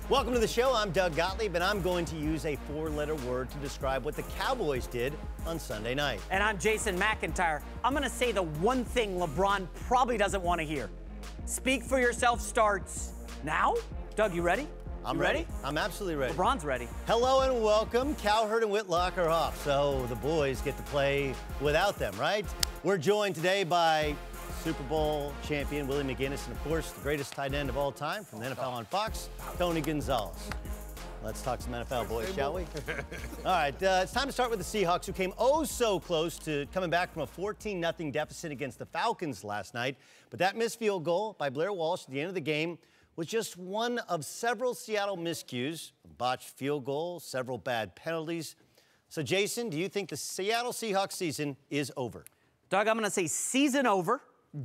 Welcome to the show. I'm Doug Gottlieb, and I'm going to use a four-letter word to describe what the Cowboys did on Sunday night. And I'm Jason McIntyre. I'm going to say the one thing LeBron probably doesn't want to hear. Speak for yourself starts now. Doug, you ready? I'm ready. I'm absolutely ready. LeBron's ready. Hello and welcome. Cowherd and Whitlock are off, so the boys get to play without them, right? We're joined today by Super Bowl champion Willie McGinnis, and of course, the greatest tight end of all time from the NFL on Fox, Tony Gonzalez. Let's talk some NFL, boys, shall we? All right, it's time to start with the Seahawks, who came oh so close to coming back from a 14-0 deficit against the Falcons last night. But that missed field goal by Blair Walsh at the end of the game was just one of several Seattle miscues, a botched field goal, several bad penalties. So, Jason, do you think the Seattle Seahawks season is over? Doug, I'm going to say season over.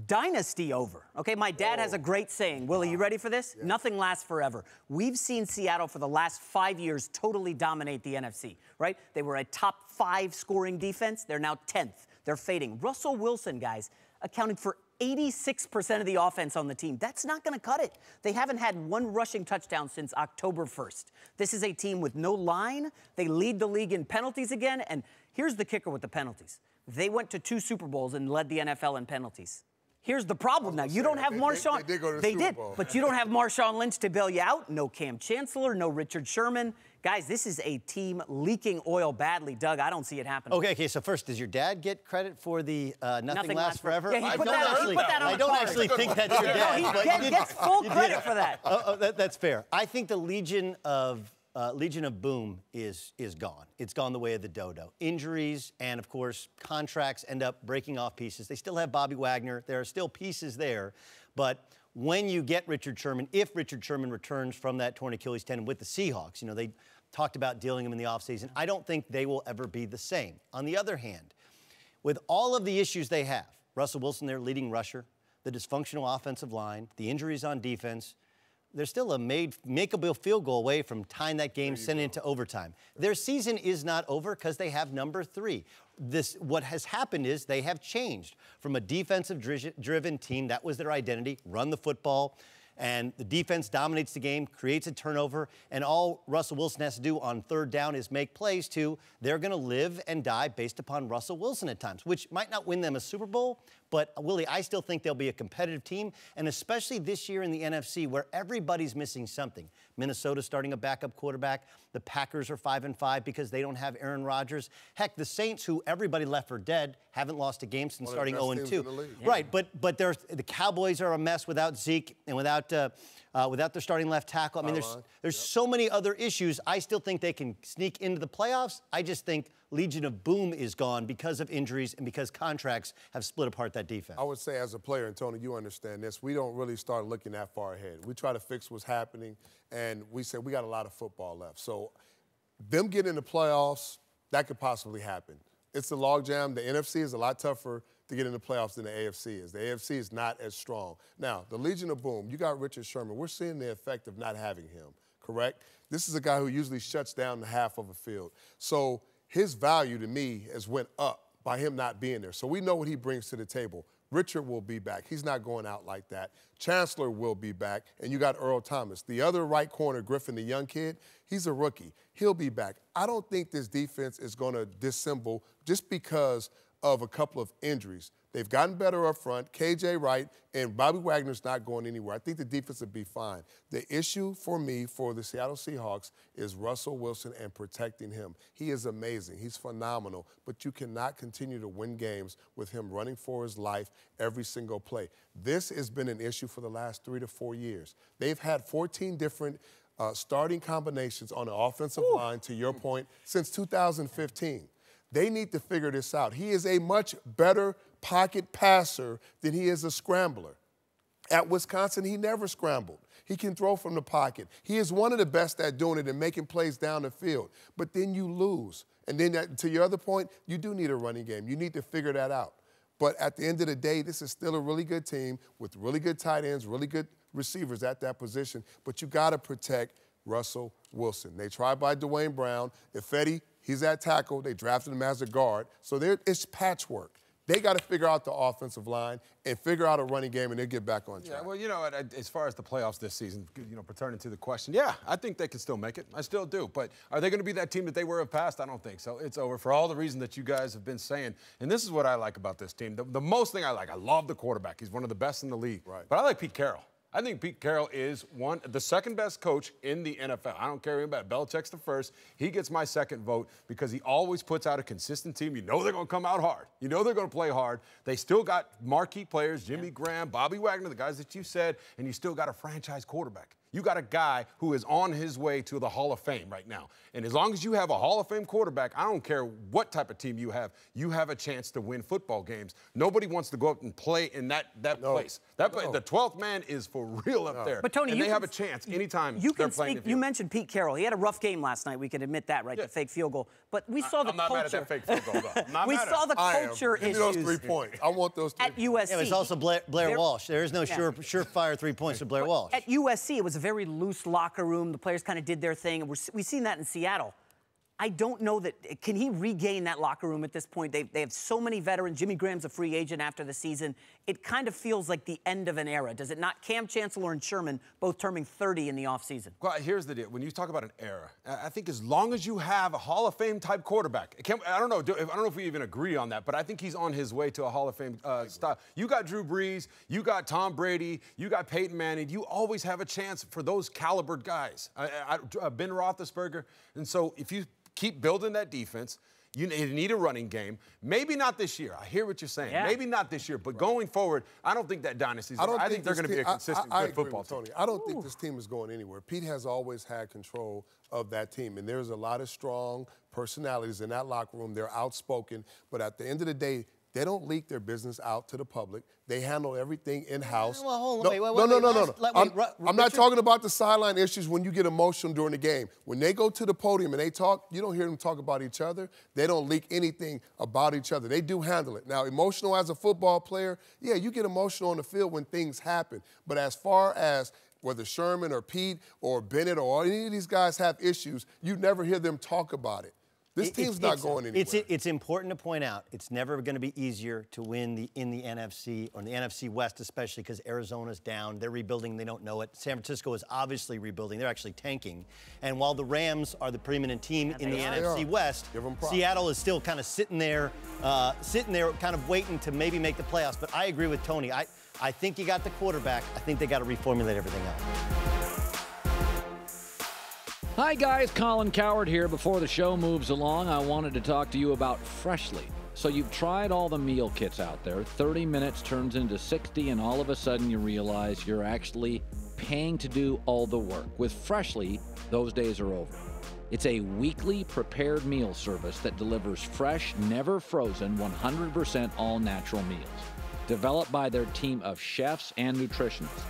Dynasty over. Okay, my dad has a great saying. Willie, you ready for this? Yeah. Nothing lasts forever. We've seen Seattle for the last 5 years totally dominate the NFC, right? They were a top 5 scoring defense. They're now 10th. They're fading. Russell Wilson, guys, accounted for 86% of the offense on the team. That's not going to cut it. They haven't had one rushing touchdown since October 1st. This is a team with no line. They lead the league in penalties again. And here's the kicker with the penalties. They went to 2 Super Bowls and led the NFL in penalties. Here's the problem now. You don't have Marshawn. They did go to the Super Bowl. But you don't have Marshawn Lynch to bail you out. No Cam Chancellor, no Richard Sherman. Guys, this is a team leaking oil badly. Doug, I don't see it happening. Okay, so first, does your dad get credit for the nothing lasts forever? Yeah, he put that on I don't actually think that's your dad. No, he gets full credit for that. That's fair. I think the Legion of Boom is gone. It's gone the way of the dodo. Injuries and, of course, contracts end up breaking off pieces. They still have Bobby Wagner. There are still pieces there. But when you get Richard Sherman, if Richard Sherman returns from that torn Achilles tendon with the Seahawks, you know, they talked about dealing him in the offseason. I don't think they will ever be the same. On the other hand, with all of the issues they have, Russell Wilson, their leading rusher, the dysfunctional offensive line, the injuries on defense, they're still a makeable field goal away from tying that game, sending it to overtime. Their season is not over because they have number 3. What has happened is they have changed from a defensive-driven team. That was their identity, run the football, and the defense dominates the game, creates a turnover, and all Russell Wilson has to do on third down is make plays to they're going to live and die based upon Russell Wilson at times, which might not win them a Super Bowl, but, Willie, I still think they'll be a competitive team, and especially this year in the NFC where everybody's missing something. Minnesota starting a backup quarterback. The Packers are 5-5 because they don't have Aaron Rodgers. Heck, the Saints, who everybody left for dead, haven't lost a game since starting 0-2. Right, but the Cowboys are a mess without Zeke and without their starting left tackle. I mean, there's so many other issues. I still think they can sneak into the playoffs. I just think Legion of Boom is gone because of injuries and because contracts have split apart that defense. I would say as a player, and Tony, you understand this, we don't really start looking that far ahead. We try to fix what's happening, and we said we got a lot of football left. So them getting in the playoffs, that could possibly happen. It's the logjam. The NFC is a lot tougher to get in the playoffs than the AFC is. The AFC is not as strong. Now, the Legion of Boom, you got Richard Sherman. We're seeing the effect of not having him, correct? This is a guy who usually shuts down the half of a field. So his value to me has went up by him not being there. So we know what he brings to the table. Richard will be back. He's not going out like that. Chancellor will be back, and you got Earl Thomas. The other right corner, Griffin, the young kid, he's a rookie. He'll be back. I don't think this defense is going to dissemble just because of a couple of injuries. They've gotten better up front. KJ Wright and Bobby Wagner's not going anywhere. I think the defense will be fine. The issue for me, for the Seattle Seahawks, is Russell Wilson and protecting him. He is amazing. He's phenomenal. But you cannot continue to win games with him running for his life every single play. This has been an issue for the last 3 to 4 years. They've had 14 different starting combinations on the offensive line, to your point, since 2015. They need to figure this out. He is a much better pocket passer than he is a scrambler. At Wisconsin, he never scrambled. He can throw from the pocket. He is one of the best at doing it and making plays down the field. But then you lose. And then to your other point, you do need a running game. You need to figure that out. But at the end of the day, this is still a really good team with really good tight ends, really good receivers at that position. But you got to protect Russell Wilson. They tried by Dwayne Brown. Ifedi, he's at tackle. They drafted him as a guard. So it's patchwork. They got to figure out the offensive line and figure out a running game, and they'll get back on track. Yeah, well, you know, as far as the playoffs this season, you know, pertaining to the question, yeah, I think they can still make it. I still do. But are they going to be that team that they were of past? I don't think so. It's over for all the reasons that you guys have been saying. And this is what I like about this team. The most thing I like, I love the quarterback. He's one of the best in the league. Right. But I like Pete Carroll. I think Pete Carroll is the second best coach in the NFL. I don't care about it. Belichick's the first. He gets my second vote because he always puts out a consistent team. You know they're going to come out hard. You know they're going to play hard. They still got marquee players, Jimmy Graham, Bobby Wagner, the guys that you said, and you still got a franchise quarterback. You got a guy who is on his way to the Hall of Fame right now. And as long as you have a Hall of Fame quarterback, I don't care what type of team you have a chance to win football games. Nobody wants to go up and play in that place. The 12th man is for real up there. But Tony, and they have a chance anytime they're playing the field. You mentioned Pete Carroll. He had a rough game last night. We can admit that, right? Yeah. The fake field goal. But we saw the culture. I'm not mad at that fake field goal, though. I'm not we mad saw the culture issues. issues. Give me those 3 points. I want those 3 at USC. Yeah, it's also Blair Walsh. There is no surefire 3 points for Blair Walsh. At USC, it was a very loose locker room. The players kind of did their thing. And we've seen that in Seattle. I don't know that, can he regain that locker room at this point? They have so many veterans. Jimmy Graham's a free agent after the season. It kind of feels like the end of an era, does it not? Cam Chancellor and Sherman both turning 30 in the offseason. Well, here's the deal. When you talk about an era, I think as long as you have a Hall of Fame type quarterback, I don't know if we even agree on that, but I think he's on his way to a Hall of Fame style. You got Drew Brees, you got Tom Brady, you got Peyton Manning. You always have a chance for those calibered guys. Ben Roethlisberger. And so if you keep building that defense, you need a running game. Maybe not this year. I hear what you're saying. Yeah. Maybe not this year, but going forward, I don't think that dynasty's over. I think they're going to be a consistent good football team. Tony, I don't think this team is going anywhere. Pete has always had control of that team, and there's a lot of strong personalities in that locker room. They're outspoken, but at the end of the day, they don't leak their business out to the public. They handle everything in-house. Well, hold on. No. I'm not talking about the sideline issues when you get emotional during the game. When they go to the podium and they talk, you don't hear them talk about each other. They don't leak anything about each other. They do handle it. Now, emotional as a football player, yeah, you get emotional on the field when things happen. But as far as whether Sherman or Pete or Bennett or any of these guys have issues, you never hear them talk about it. This team's not going anywhere. It's important to point out it's never going to be easier to win in the NFC, or in the NFC West especially, because Arizona's down. They're rebuilding. They don't know it. San Francisco is obviously rebuilding. They're actually tanking. And while the Rams are the preeminent team in the NFC West, Seattle is still kind of sitting there kind of waiting to maybe make the playoffs. But I agree with Tony. I think you got the quarterback. I think they got to reformulate everything else. Hi guys, Colin Cowherd here. Before the show moves along, I wanted to talk to you about Freshly. So you've tried all the meal kits out there. 30 minutes turns into 60, and all of a sudden you realize you're actually paying to do all the work. With Freshly, those days are over. It's a weekly prepared meal service that delivers fresh, never frozen, 100% all-natural meals. Developed by their team of chefs and nutritionists.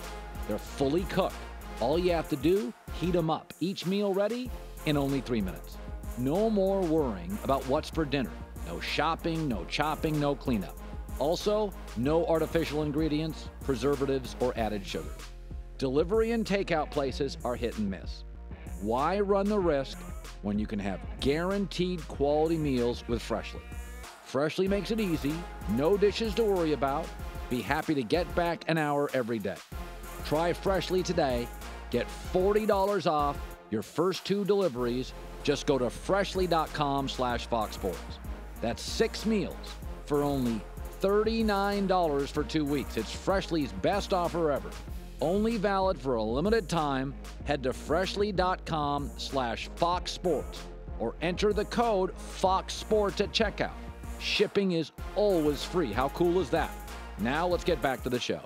They're fully cooked. All you have to do, heat them up. Each meal ready in only 3 minutes. No more worrying about what's for dinner. No shopping, no chopping, no cleanup. Also, no artificial ingredients, preservatives, or added sugar. Delivery and takeout places are hit and miss. Why run the risk when you can have guaranteed quality meals with Freshly? Freshly makes it easy, no dishes to worry about. Be happy to get back an hour every day. Try Freshly today. Get $40 off your first 2 deliveries. Just go to freshly.com/FoxSports. That's 6 meals for only $39 for 2 weeks. It's Freshly's best offer ever. Only valid for a limited time. Head to freshly.com/FoxSports or enter the code FoxSports at checkout. Shipping is always free. How cool is that? Now let's get back to the show.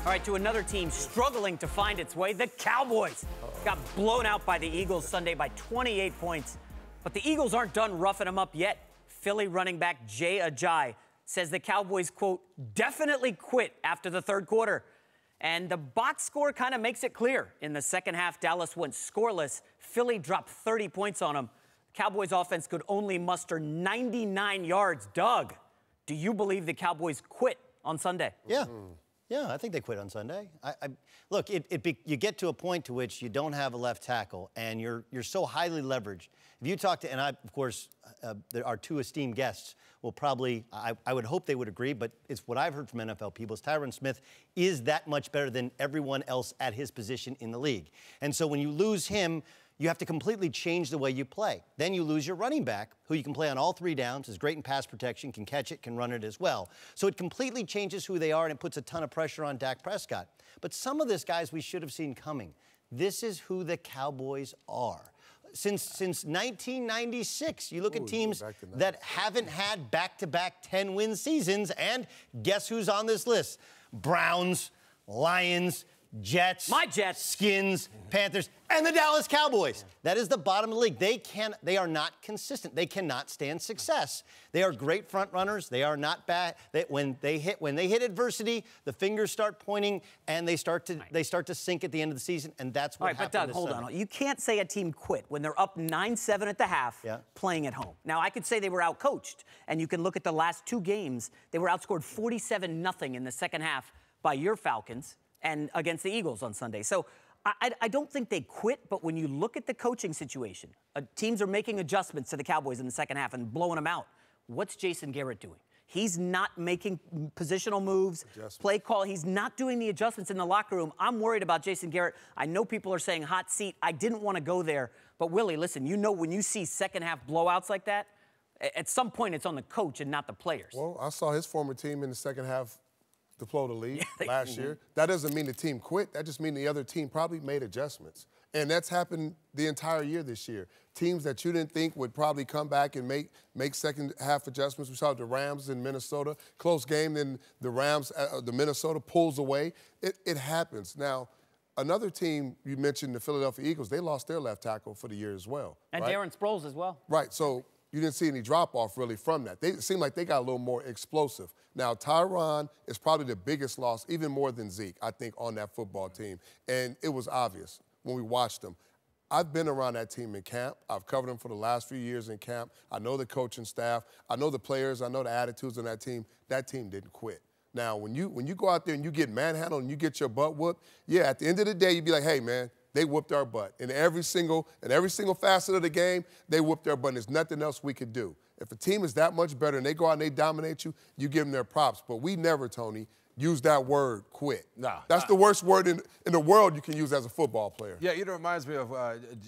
All right, to another team struggling to find its way, the Cowboys. Got blown out by the Eagles Sunday by 28 points. But the Eagles aren't done roughing them up yet. Philly running back Jay Ajayi says the Cowboys, quote, definitely quit after the third quarter. And the box score kind of makes it clear. In the second half, Dallas went scoreless. Philly dropped 30 points on them. Cowboys offense could only muster 99 yards. Doug, do you believe the Cowboys quit on Sunday? Yeah. Yeah, I think they quit on Sunday. Look, you get to a point to which you don't have a left tackle, and you're so highly leveraged. If you talk to, and of course, our two esteemed guests will probably, I would hope they would agree, but it's what I've heard from NFL people is Tyron Smith is that much better than everyone else at his position in the league. And so when you lose him, you have to completely change the way you play. Then you lose your running back, who you can play on all 3 downs, is great in pass protection, can catch it, can run it as well. So it completely changes who they are, and it puts a ton of pressure on Dak Prescott. But some of this, guys, we should have seen coming. This is who the Cowboys are. Since 1996, you look at teams that haven't had back-to-back 10-win seasons, and guess who's on this list? Browns, Lions, Jets, my Jets, Skins, Panthers, and the Dallas Cowboys. That is the bottom of the league. They are not consistent. They cannot stand success. They are great front runners. They are not bad. When they hit adversity, the fingers start pointing and they start to sink at the end of the season, and that's what happened. But Doug, hold on. You can't say a team quit when they're up 9-7 at the half, playing at home. Now I could say they were outcoached, and you can look at the last 2 games. They were outscored 47-0 in the second half by your Falcons and against the Eagles on Sunday. So I don't think they quit, but when you look at the coaching situation, teams are making adjustments to the Cowboys in the second half and blowing them out. What's Jason Garrett doing? He's not making positional moves, play call. He's not doing the adjustments in the locker room. I'm worried about Jason Garrett. I know people are saying hot seat. I didn't want to go there. But, Willie, listen, you know when you see second-half blowouts like that, at some point it's on the coach and not the players. Well, I saw his former team in the second half deploy the lead last year. That doesn't mean the team quit. That just means the other team probably made adjustments. And that's happened the entire year this year. Teams that you didn't think would probably come back and make second half adjustments. We saw the Rams in Minnesota. Close game, then the Minnesota pulls away. It happens. Now, another team, you mentioned the Philadelphia Eagles, they lost their left tackle for the year as well. And right? Darren Sproles as well. Right, so you didn't see any drop-off really from that. It seemed like they got a little more explosive. Now, Tyron is probably the biggest loss, even more than Zeke, I think, on that football team. And it was obvious when we watched them. I've been around that team in camp. I've covered them for the last few years in camp. I know the coaching staff. I know the players. I know the attitudes on that team. That team didn't quit. Now, when you go out there and you get manhandled and you get your butt whooped, yeah, at the end of the day, you'd be like, hey, man, they whooped our butt. In every single facet of the game, they whooped our butt. There's nothing else we could do. If a team is that much better and they go out and they dominate you, you give them their props. But we never, Tony, use that word, quit. No. That's the worst word in the world you can use as a football player. Yeah, it reminds me of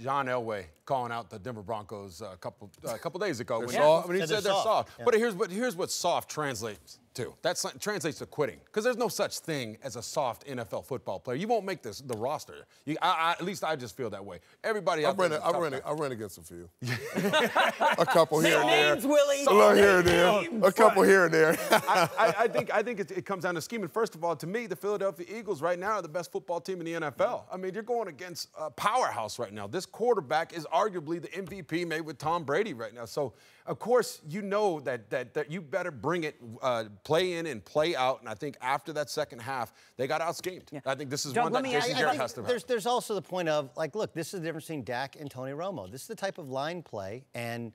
John Elway calling out the Denver Broncos a couple days ago. They're soft? When he said they're soft. Yeah. But here's what soft translates to. That translates to quitting. Because there's no such thing as a soft NFL football player. You won't make the roster. At least I just feel that way. Everybody out there. I ran against a few. A couple here and there. Names, Willie. A little here and there. A couple here and there. I think it comes down to scheming. First of all, to me, the Philadelphia Eagles right now are the best football team in the NFL. I mean, you're going against a powerhouse right now. This quarterback is arguably the MVP made with Tom Brady right now. So, of course, you know that you better bring it, play in and play out. And I think after that second half, they got out-schemed. Yeah. I think this is one that Jason Garrett has to have. There's also the point of, like, look, this is the difference between Dak and Tony Romo. This is the type of line play and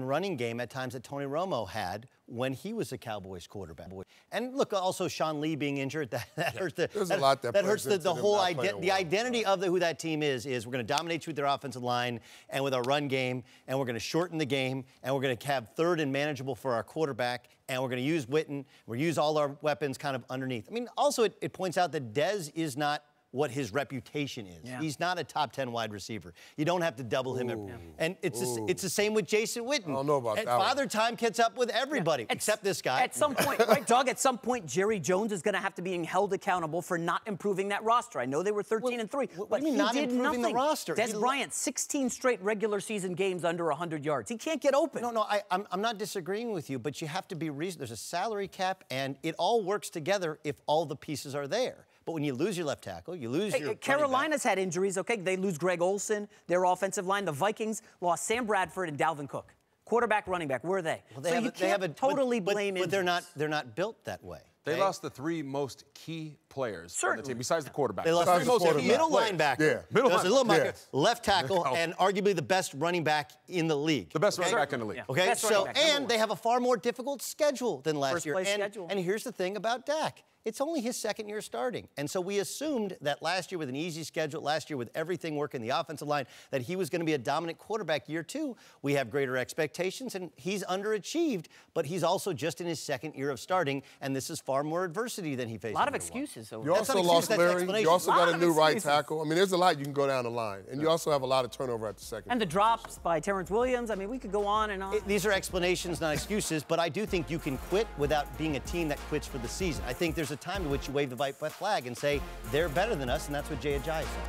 running game at times that Tony Romo had when he was a Cowboys quarterback. And look, also Sean Lee being injured, that hurts the whole identity of who that team is we're going to dominate you with their offensive line and with our run game, and we're going to shorten the game, and we're going to have third and manageable for our quarterback, and we're going to use Witten, we're going to use all our weapons kind of underneath. I mean, also it points out that Dez is not what his reputation is. Yeah. He's not a top 10 wide receiver. You don't have to double him. And it's the same with Jason Witten. I don't know about that. Father Time gets up with everybody, except this guy. At some point, right, Doug, at some point, Jerry Jones is going to have to be held accountable for not improving that roster. I know they were 13-3, but he not did improving nothing. The roster? Des Bryant, 16 straight regular season games under 100 yards. He can't get open. No, I'm not disagreeing with you, but you have to be reasonable. There's a salary cap, and it all works together if all the pieces are there. But when you lose your left tackle, you lose your Carolina's had injuries, okay? They lose Greg Olsen, their offensive line. The Vikings lost Sam Bradford and Dalvin Cook. Quarterback, running back, where are they? Well, they can't totally blame but they're not built that way. They lost the 3 most key players on the team besides the quarterback. They lost Besides the quarterback. middle linebacker. Yeah. Middle linebacker. Yes. Left tackle, and arguably the best running back in the league. The best running back in the league. Yeah. Okay, Best so running back, and they have a far more difficult schedule than last First year. place And, schedule. and here's the thing about Dak. It's only his second year starting. And so we assumed that last year with an easy schedule, last year with everything working, the offensive line, that he was going to be a dominant quarterback. Year two, we have greater expectations, and he's underachieved, but he's also just in his second year of starting, and this is far more adversity than he faced. A lot of in year one. excuses. You also lost Larry. You also Lot got a of new right excuses. tackle. I mean, there's a lot you can go down the line. And you also have a lot of turnover at the second. And the drops by Terrence Williams. I mean, we could go on and on. These are explanations, not excuses, but I do think you can quit without being a team that quits for the season. I think there's a time to which you wave the white flag and say, they're better than us, and that's what Jay Ajayi said.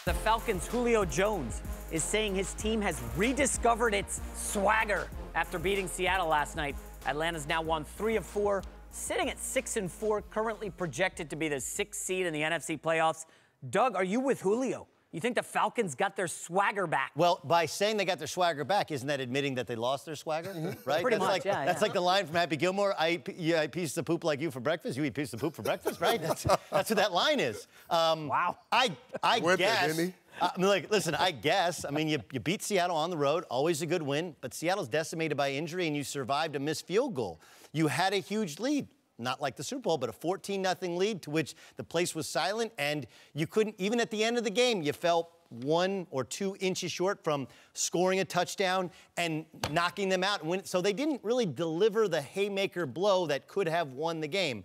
The Falcons' Julio Jones is saying his team has rediscovered its swagger after beating Seattle last night. Atlanta's now won 3 of 4, sitting at 6-4, currently projected to be the 6th seed in the NFC playoffs. Doug, are you with Julio? You think the Falcons got their swagger back? Well, by saying they got their swagger back, isn't that admitting that they lost their swagger? Right? Pretty that's much, like, yeah, That's yeah. like the line from Happy Gilmore, I eat pieces of poop like you for breakfast, you eat pieces of poop for breakfast, right? That's what that line is. Wow. I Went there, guess. didn't he? I mean, like, listen, I guess. I mean, you beat Seattle on the road, always a good win, but Seattle's decimated by injury, and you survived a missed field goal. You had a huge lead. Not like the Super Bowl, but a 14-0 lead to which the place was silent, and you couldn't, even at the end of the game, you felt 1 or 2 inches short from scoring a touchdown and knocking them out. So they didn't really deliver the haymaker blow that could have won the game.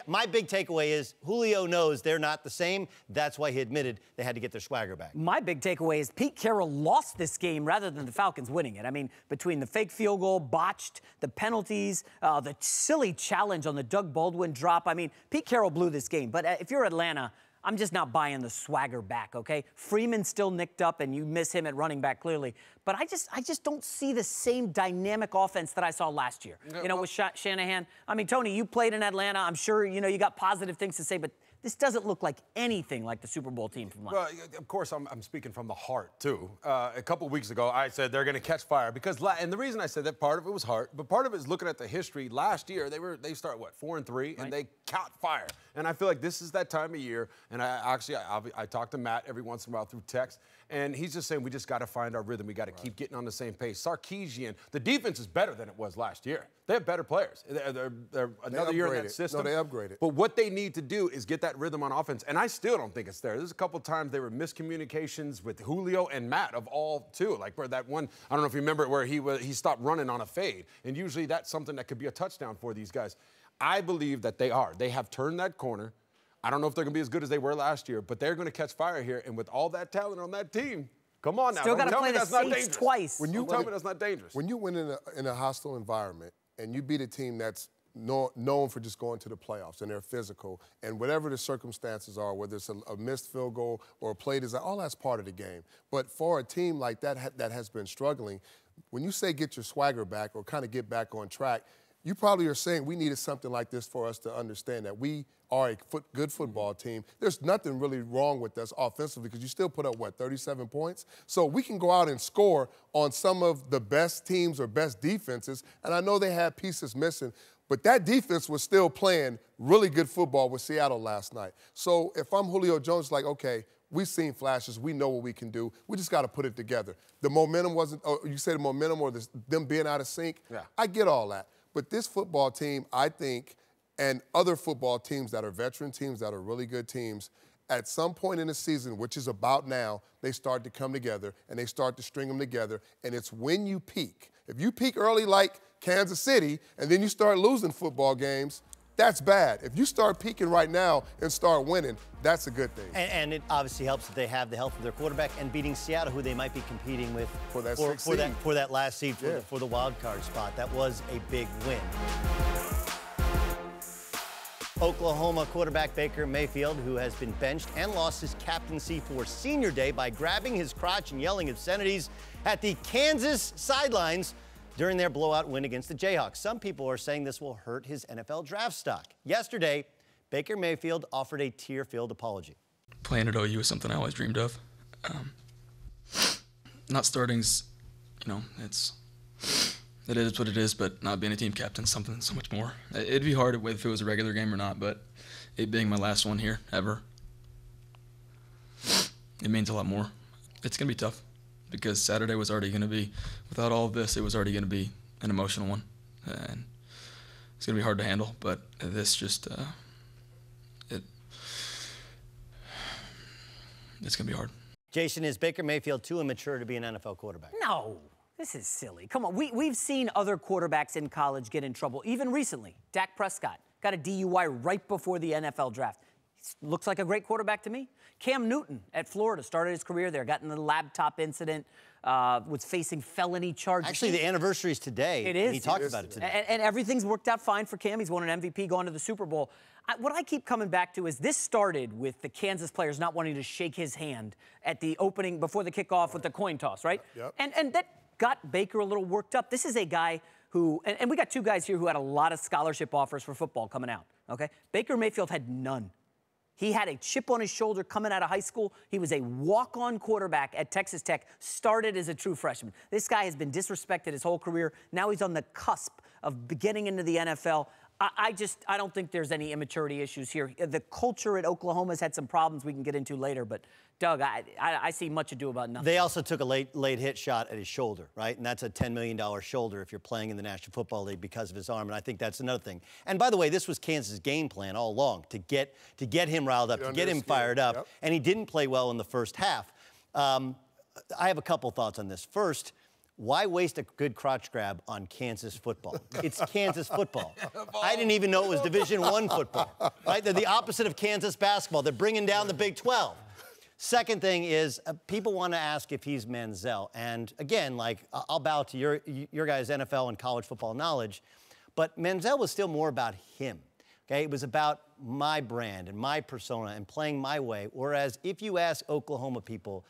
My big takeaway is Julio knows they're not the same. That's why he admitted they had to get their swagger back. My big takeaway is Pete Carroll lost this game rather than the Falcons winning it. I mean, between the fake field goal, botched, the penalties, the silly challenge on the Doug Baldwin drop. I mean, Pete Carroll blew this game. But if you're Atlanta, I'm just not buying the swagger back, okay? Freeman's still nicked up, and you miss him at running back clearly. But I just don't see the same dynamic offense that I saw last year. You know, with Shanahan. I mean, Tony, you played in Atlanta. I'm sure, you know, you got positive things to say, but this doesn't look like anything like the Super Bowl team from last year. Well, of course, I'm speaking from the heart, too. A couple weeks ago, I said they're going to catch fire because, and the reason I said that, part of it was heart, but part of it is looking at the history. Last year, they start, what, 4-3, and they caught fire. And I feel like this is that time of year, and I talk to Matt every once in a while through text, and he's just saying we just got to find our rhythm. We got to keep getting on the same pace. Sarkisian, the defense is better than it was last year. They have better players. They're another year in that system. No, they upgraded. But what they need to do is get that rhythm on offense, and I still don't think it's there. There's a couple times there were miscommunications with Julio and Matt of all two. Like where that one, I don't know if you remember, where he stopped running on a fade, and usually that's something that could be a touchdown for these guys. I believe that they are. They have turned that corner. I don't know if they're going to be as good as they were last year, but they're going to catch fire here, and with all that talent on that team, come on now. Still got to tell play me the that's not Saints dangerous. twice. Tell me that's not dangerous. When you win in a hostile environment and you beat a team that's known for just going to the playoffs and they're physical, and whatever the circumstances are, whether it's a missed field goal or a play design, all that's part of the game. But for a team like that that has been struggling, when you say get your swagger back or kind of get back on track, you probably are saying we needed something like this for us to understand that we are a good football team. There's nothing really wrong with us offensively because you still put up, 37 points? So we can go out and score on some of the best teams or best defenses, and I know they had pieces missing, but that defense was still playing really good football with Seattle last night. So if I'm Julio Jones, like, okay, we've seen flashes. We know what we can do. We just got to put it together. The momentum wasn't, you say the momentum or them being out of sync. Yeah. I get all that. But this football team, I think, and other football teams that are veteran teams that are really good teams, at some point in the season, which is about now, they start to come together and they start to string them together. And it's when you peak. If you peak early like Kansas City and then you start losing football games, that's bad. If you start peaking right now and start winning, that's a good thing. And it obviously helps that they have the health of their quarterback and beating Seattle, who they might be competing with For that last seed for the wild card spot. That was a big win. Oklahoma quarterback Baker Mayfield, who has been benched and lost his captaincy for senior day by grabbing his crotch and yelling obscenities at the Kansas sidelines during their blowout win against the Jayhawks. Some people are saying this will hurt his NFL draft stock. Yesterday, Baker Mayfield offered a tear-filled apology. Playing at OU is something I always dreamed of. Not starting's, it's It is what it is, but not being a team captain is something so much more. It'd be hard if it was a regular game or not, but it being my last one here ever, it means a lot more. It's going to be tough because Saturday was already going to be, without all of this, it was already going to be an emotional one. And it's going to be hard to handle, but this just, it's going to be hard. Jason, is Baker Mayfield too immature to be an NFL quarterback? No, this is silly. Come on, we've seen other quarterbacks in college get in trouble, even recently. Dak Prescott got a DUI right before the NFL draft. Looks like a great quarterback to me. Cam Newton at Florida started his career there, got in the laptop incident, was facing felony charges. Actually, the anniversary is today. It is. He talked about it today. And everything's worked out fine for Cam. He's won an MVP, going to the Super Bowl. What I keep coming back to is this started with the Kansas players not wanting to shake his hand at the opening, before the kickoff with the coin toss, right? Yep. And that got Baker a little worked up. This is a guy who, and we got two guys here who had a lot of scholarship offers for football coming out, okay? Baker Mayfield had none. He had a chip on his shoulder coming out of high school. He was a walk-on quarterback at Texas Tech, started as a true freshman. This guy has been disrespected his whole career. Now he's on the cusp of getting into the NFL. I don't think there's any immaturity issues here. The culture at Oklahoma has had some problems we can get into later, but Doug, I see much ado about nothing. They also took a late hit shot at his shoulder, right? And that's a $10 million shoulder if you're playing in the National Football League because of his arm. And I think that's another thing. And by the way, this was Kansas' game plan all along, to get him riled up, to get him fired up. Yep. And he didn't play well in the first half. I have a couple thoughts on this. First, why waste a good crotch grab on Kansas football? It's Kansas football. I didn't even know it was Division I football, right? They're the opposite of Kansas basketball. They're bringing down the Big 12. Second thing is, people want to ask if he's Manziel. And again, like, I'll bow to your guys' NFL and college football knowledge, but Manziel was still more about him, okay? It was about my brand and my persona and playing my way, whereas if you ask Oklahoma people,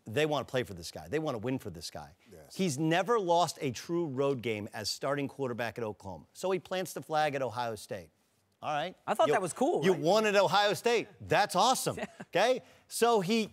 they want to play for this guy. They want to win for this guy. Yes. He's never lost a true road game as starting quarterback at Oklahoma. So he plants the flag at Ohio State. All right. I thought that was cool. You right? won at Ohio State. That's awesome. Okay? So he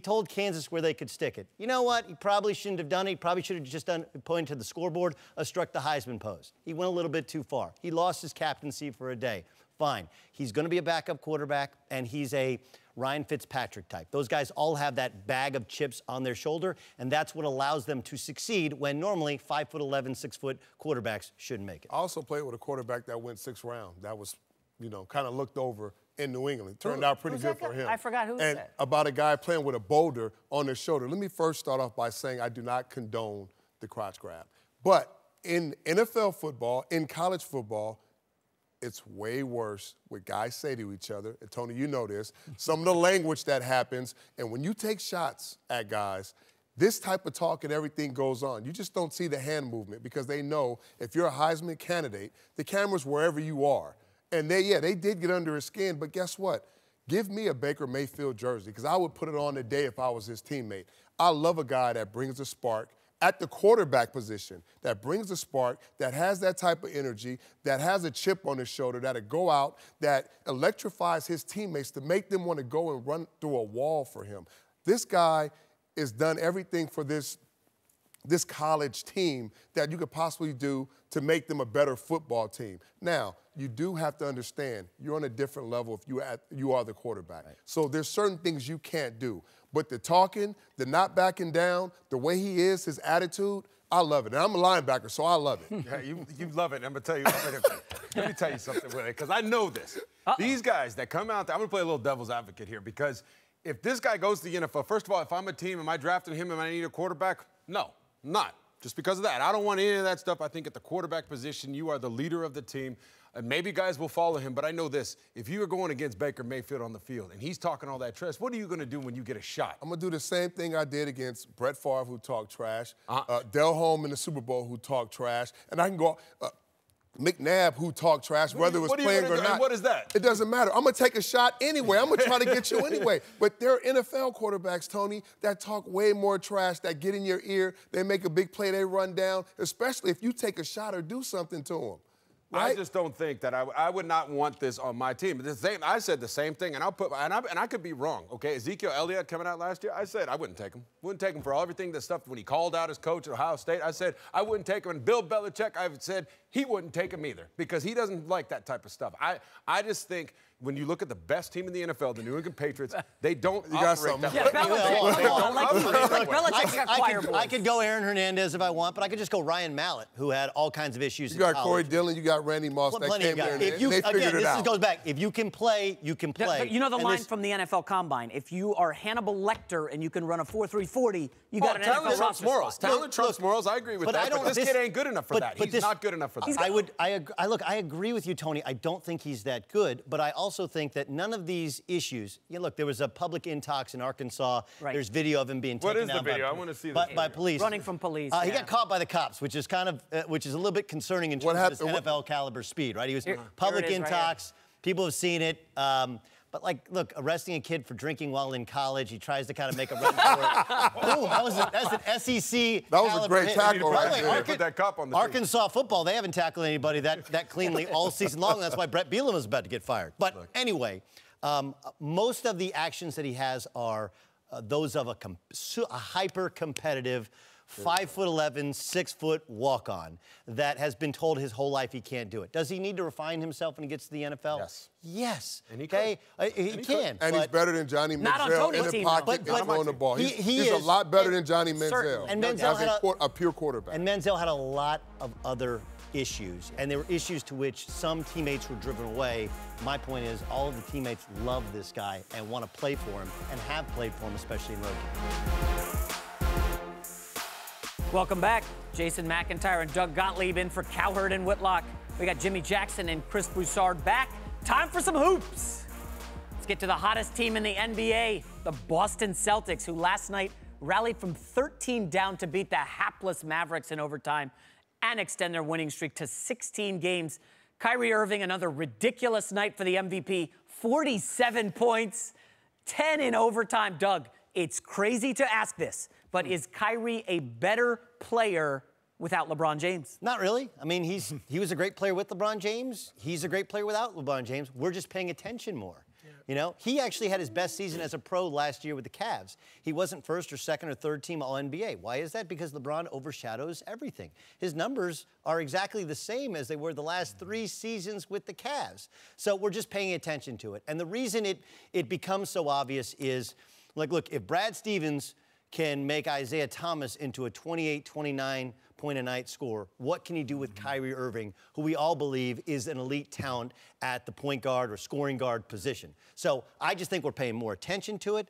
told Kansas where they could stick it. You know what? He probably shouldn't have done it. He probably should have just pointed to the scoreboard, struck the Heisman pose. He went a little bit too far. He lost his captaincy for a day. Fine. He's going to be a backup quarterback, and he's a Ryan Fitzpatrick type. Those guys all have that bag of chips on their shoulder, and that's what allows them to succeed when normally 5'11", 6-foot quarterbacks shouldn't make it. I also played with a quarterback that went 6th round. That was, kind of looked over in New England. Turned out pretty good for him. I forgot who was that. And about a guy playing with a boulder on their shoulder. Let me first start off by saying I do not condone the crotch grab. But in NFL football, in college football, it's way worse what guys say to each other. And Tony, you know this. Some of the language that happens. And when you take shots at guys, this type of talk and everything goes on. You just don't see the hand movement because they know if you're a Heisman candidate, the camera's wherever you are. And they did get under his skin, but guess what? Give me a Baker Mayfield jersey because I would put it on today if I was his teammate. I love a guy that brings a spark at the quarterback position, that brings a spark, that has that type of energy, that has a chip on his shoulder, that'll go out, that electrifies his teammates to make them want to go and run through a wall for him. This guy has done everything for this college team that you could possibly do to make them a better football team. Now, you do have to understand, you're on a different level if you are the quarterback. Right. So there's certain things you can't do. But the talking, the not backing down, the way he is, his attitude, I love it. And I'm a linebacker, so I love it. Yeah, you love it. I'm going to tell you, let me tell you something, Willie, because I know this. These guys that come out there, I'm going to play a little devil's advocate here because if this guy goes to the NFL, first of all, if I'm a team, am I drafting him and I need a quarterback? No, I'm not. Just because of that. I don't want any of that stuff. I think at the quarterback position, you are the leader of the team. And maybe guys will follow him, but I know this. If you are going against Baker Mayfield on the field and he's talking all that trash, what are you going to do when you get a shot? I'm going to do the same thing I did against Brett Favre, who talked trash, Del Holm in the Super Bowl, who talked trash, and I can go McNabb, who talked trash, whether it was playing or not. What is that? It doesn't matter. I'm going to take a shot anyway. I'm going to try to get you anyway. But there are NFL quarterbacks, Tony, that talk way more trash, that get in your ear. They make a big play, they run down, especially if you take a shot or do something to them. right? I just don't think that I would not want this on my team. I said the same thing, and I could be wrong. Okay, Ezekiel Elliott coming out last year, I said I wouldn't take him. Wouldn't take him for everything, the stuff when he called out his coach at Ohio State. I said I wouldn't take him. And Bill Belichick, I've said he wouldn't take him either because he doesn't like that type of stuff. I just think when you look at the best team in the NFL, the New England Patriots, they don't operate that way. I could go Aaron Hernandez if I want, but I could just go Ryan Mallett, who had all kinds of issues. You got Corey Dillon, you got Randy Moss. That came there, and they figured it out. Goes back. If you can play, you can play. But you know the line from the NFL Combine. If you are Hannibal Lecter and you can run a 4.340, you got an NFL roster spot. Talent trumps morals. I agree with that. But this kid ain't good enough for that. He's not good enough for that. I agree with you, Tony. I don't think he's that good, but I also think that none of these issues. Look, there was a public intox in Arkansas. Right. There's video of him being taken down I want to see by police. Running from police. He got caught by the cops, which is kind of, which is a little bit concerning in terms of his NFL caliber speed, right? He was public intox. Right, people have seen it. But, like, look, arresting a kid for drinking while in college, he tries to kind of make a run for it. Boom, that's an SEC. That was a great tackle right there. Put that cop on the Arkansas football, they haven't tackled anybody that cleanly all season long. That's why Brett Bielema was about to get fired. But anyway, most of the actions that he has are those of a hyper-competitive 5'11", 6-foot walk-on that has been told his whole life he can't do it. Does he need to refine himself when he gets to the NFL? Yes. Yes. And he can. And he's better than Johnny Manziel in the pocket and throwing the ball. He's a lot better than Johnny Manziel. And Manziel as a pure quarterback. And Manziel had a lot of other issues, and there were issues to which some teammates were driven away. My point is, all of the teammates love this guy and want to play for him and have played for him, especially in road games. Welcome back. Jason McIntyre and Doug Gottlieb in for Cowherd and Whitlock. We got Jimmy Jackson and Chris Broussard back. Time for some hoops. Let's get to the hottest team in the NBA, the Boston Celtics, who last night rallied from 13 down to beat the hapless Mavericks in overtime and extend their winning streak to 16 games. Kyrie Irving, another ridiculous night for the MVP, 47 points, 10 in overtime. Doug, it's crazy to ask this, but is Kyrie a better player without LeBron James? Not really. I mean, he was a great player with LeBron James. He's a great player without LeBron James. We're just paying attention more. You know, he actually had his best season as a pro last year with the Cavs. He wasn't first or second or third team All-NBA. Why is that? Because LeBron overshadows everything. His numbers are exactly the same as they were the last 3 seasons with the Cavs. So we're just paying attention to it. And the reason it becomes so obvious is, like, look, if Brad Stevens can make Isaiah Thomas into a 28, 29 point a night scorer, what can he do with Kyrie Irving, who we all believe is an elite talent at the point guard or scoring guard position? So I just think we're paying more attention to it.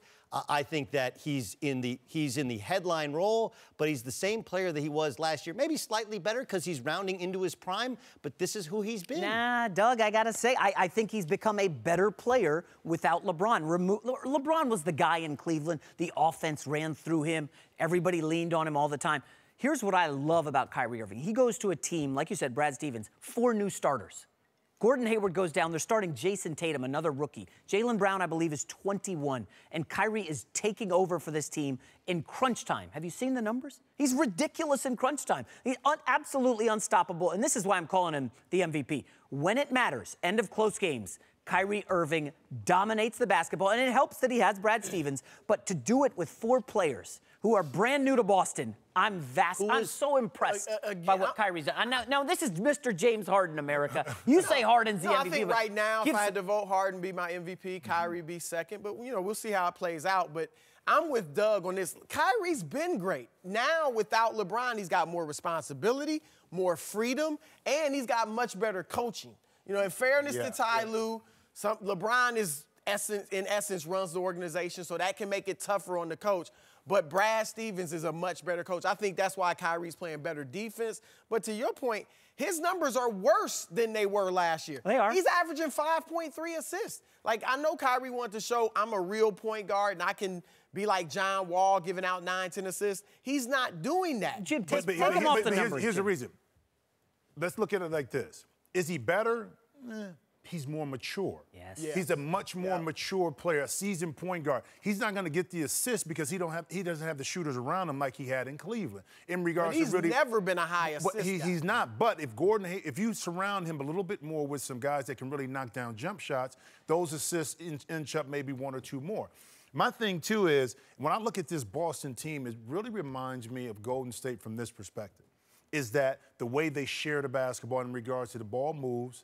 I think that he's in the headline role, but he's the same player that he was last year. Maybe slightly better because he's rounding into his prime, but this is who he's been. Nah, Doug, I got to say, I think he's become a better player without LeBron. LeBron was the guy in Cleveland. The offense ran through him. Everybody leaned on him all the time. Here's what I love about Kyrie Irving. He goes to a team, like you said, Brad Stevens, 4 new starters. Gordon Hayward goes down. They're starting Jason Tatum, another rookie. Jaylen Brown, I believe, is 21. And Kyrie is taking over for this team in crunch time. Have you seen the numbers? He's ridiculous in crunch time. He's absolutely unstoppable. And this is why I'm calling him the MVP. When it matters, end of close games, Kyrie Irving dominates the basketball. And it helps that he has Brad Stevens. But to do it with 4 players who are brand new to Boston, I'm so impressed by what Kyrie's done. Now, this is Mr. James Harden, America. You say Harden's the MVP. I think right now, if I had to vote, Harden be my MVP, Kyrie be second. But, you know, we'll see how it plays out. But I'm with Doug on this. Kyrie's been great. Now, without LeBron, he's got more responsibility, more freedom, and he's got much better coaching. You know, in fairness to Ty Lue, LeBron in essence runs the organization, so that can make it tougher on the coach. But Brad Stevens is a much better coach. I think that's why Kyrie's playing better defense. But to your point, his numbers are worse than they were last year. They are. He's averaging 5.3 assists. Like, I know Kyrie wanted to show I'm a real point guard and I can be like John Wall giving out 9, 10 assists. He's not doing that. Jim, take him off the numbers. Here's the reason. Let's look at it like this. Is he better? he's more mature. Yes. He's a much more mature player, a seasoned point guard. He's not going to get the assist because he doesn't have the shooters around him like he had in Cleveland. In regards he's to really, never been a high assist guy. He's not. But if you surround him a little bit more with some guys that can really knock down jump shots, those assists inch up maybe 1 or 2 more. My thing, too, is when I look at this Boston team, it really reminds me of Golden State from this perspective, is that the way they share the basketball in regards to the ball moves,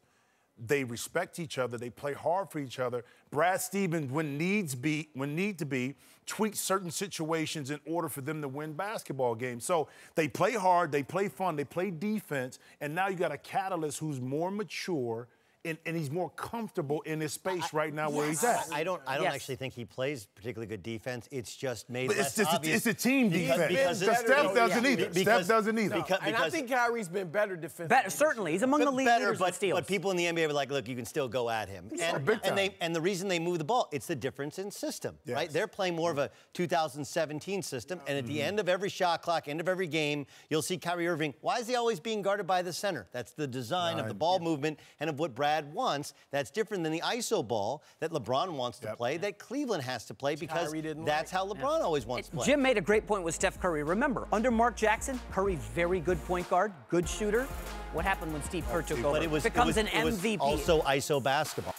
they respect each other. They play hard for each other. Brad Stevens, when need to be, tweaks certain situations in order for them to win basketball games. So they play hard, they play fun, they play defense, and now you got a Catalyst who's more mature and he's more comfortable in his space right now where he's at. I don't actually think he plays particularly good defense. It's just made less it's obvious. It's a team defense. Because Steph doesn't either. Steph doesn't either. And I think Kyrie's been better defensively. Certainly. He's among the league leaders in steals. But people in the NBA were like, look, you can still go at him. And the reason they move the ball, it's the difference in system, right? They're playing more of a 2017 system, and at the end of every shot clock, end of every game, you'll see Kyrie Irving. Why is he always being guarded by the center? That's the design of the ball movement and of what Brad wants. That's different than the ISO ball that LeBron wants to play, that Cleveland has to play because that's how LeBron always wants to play. Jim made a great point with Steph Curry. Remember, under Mark Jackson, Curry, very good point guard, good shooter. What happened when Steve Kerr took over? But it becomes an MVP. It was also ISO basketball.